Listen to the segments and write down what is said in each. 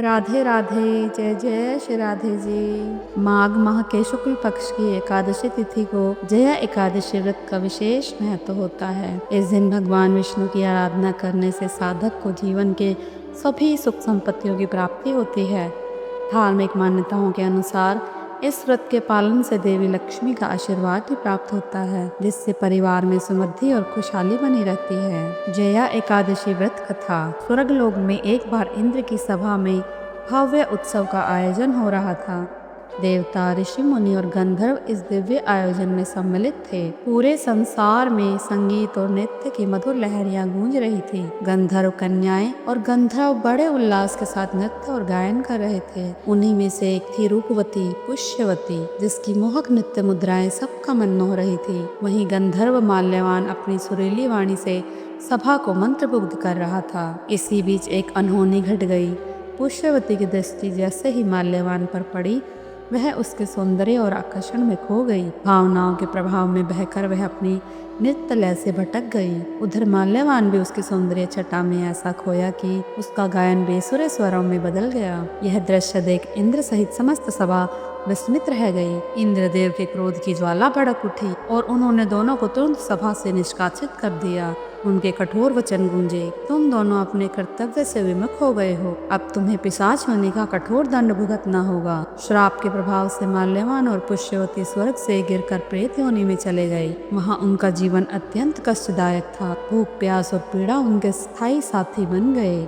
राधे राधे। जय जय श्री राधे जी। माघ माह के शुक्ल पक्ष की एकादशी तिथि को जया एकादशी व्रत का विशेष महत्व होता है। इस दिन भगवान विष्णु की आराधना करने से साधक को जीवन के सभी सुख संपत्तियों की प्राप्ति होती है। धार्मिक मान्यताओं के अनुसार इस व्रत के पालन से देवी लक्ष्मी का आशीर्वाद भी प्राप्त होता है, जिससे परिवार में समृद्धि और खुशहाली बनी रहती है। जया एकादशी व्रत कथा। स्वर्गलोक में एक बार इंद्र की सभा में भव्य उत्सव का आयोजन हो रहा था। देवता, ऋषि मुनि और गंधर्व इस दिव्य आयोजन में सम्मिलित थे। पूरे संसार में संगीत और नृत्य की मधुर लहरियां गूंज रही थी। गंधर्व कन्याएं और गंधर्व बड़े उल्लास के साथ नृत्य और गायन कर रहे थे। उन्हीं में से एक थी रूपवती पुष्यवती, जिसकी मोहक नृत्य मुद्राएं सबका मन मोह रही थी। वहीं गंधर्व माल्यवान अपनी सुरीली वाणी से सभा को मंत्रमुग्ध कर रहा था। इसी बीच एक अनहोनी घट गई। पुष्यवती की दृष्टि जैसे ही माल्यवान पर पड़ी, वह उसके सौंदर्य और आकर्षण में खो गई। भावनाओं के प्रभाव में बहकर वह अपनी नृत्य लय से भटक गई। उधर माल्यवान भी उसकी सौंदर्य छटा में ऐसा खोया कि उसका गायन बेसुरे स्वरों में बदल गया। यह दृश्य देख इंद्र सहित समस्त सभा विस्मित रह गई। इंद्रदेव के क्रोध की ज्वाला भड़क उठी और उन्होंने दोनों को तुरंत सभा से निष्कासित कर दिया। उनके कठोर वचन गूंजे, तुम दोनों अपने कर्तव्य से विमुख हो गए हो। अब तुम्हें पिशाच होने का कठोर दंड भुगतना होगा। श्राप के प्रभाव से माल्यवान और पुष्यवती स्वर्ग से गिरकर प्रेत योनि में चले गए। वहां उनका जीवन अत्यंत कष्टदायक था। भूख, प्यास और पीड़ा उनके स्थायी साथी बन गए।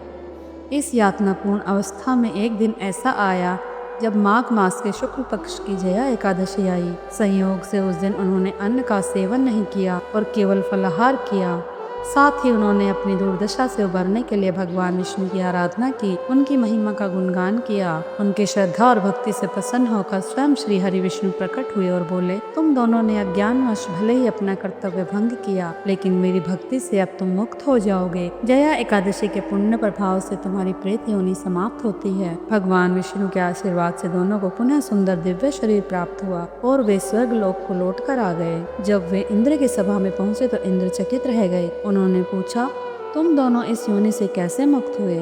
इस यातनापूर्ण अवस्था में एक दिन ऐसा आया जब माघ मास के शुक्ल पक्ष की जया एकादशी आई। संयोग से उस दिन उन्होंने अन्न का सेवन नहीं किया और केवल फलाहार किया। साथ ही उन्होंने अपनी दुर्दशा से उबरने के लिए भगवान विष्णु की आराधना की, उनकी महिमा का गुणगान किया। उनके श्रद्धा और भक्ति से प्रसन्न होकर स्वयं श्री हरि विष्णु प्रकट हुए और बोले, तुम दोनों ने अज्ञानवश भले ही अपना कर्तव्य भंग किया, लेकिन मेरी भक्ति से अब तुम मुक्त हो जाओगे। जया एकादशी के पुण्य प्रभाव से तुम्हारी प्रेत योनि समाप्त होती है। भगवान विष्णु के आशीर्वाद से दोनों को पुनः सुंदर दिव्य शरीर प्राप्त हुआ और वे स्वर्ग लोक को लौट कर आ गए। जब वे इंद्र की सभा में पहुंचे तो इंद्र चकित रह गए। उन्होंने पूछा, तुम दोनों इस योनि से कैसे मुक्त हुए?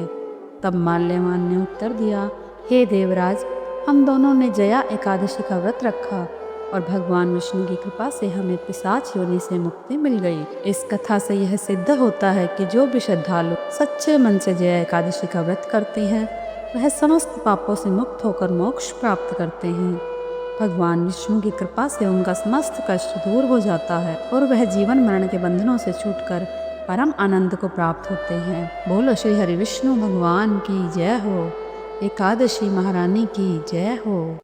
तब माल्यवान ने उत्तर दिया, हे देवराज, हम दोनों ने जया एकादशी का व्रत रखा और भगवान विष्णु की कृपा से हमें पिशाच योनि से मुक्ति मिल गई। इस कथा से यह सिद्ध होता है कि जो भी श्रद्धालु सच्चे मन से जया एकादशी का व्रत करते हैं, वह समस्त पापों से मुक्त होकर मोक्ष प्राप्त करते हैं। भगवान विष्णु की कृपा से उनका समस्त कष्ट दूर हो जाता है और वह जीवन मरण के बंधनों से छूटकर परम आनंद को प्राप्त होते हैं। बोलो श्री हरि विष्णु भगवान की जय हो। एकादशी महारानी की जय हो।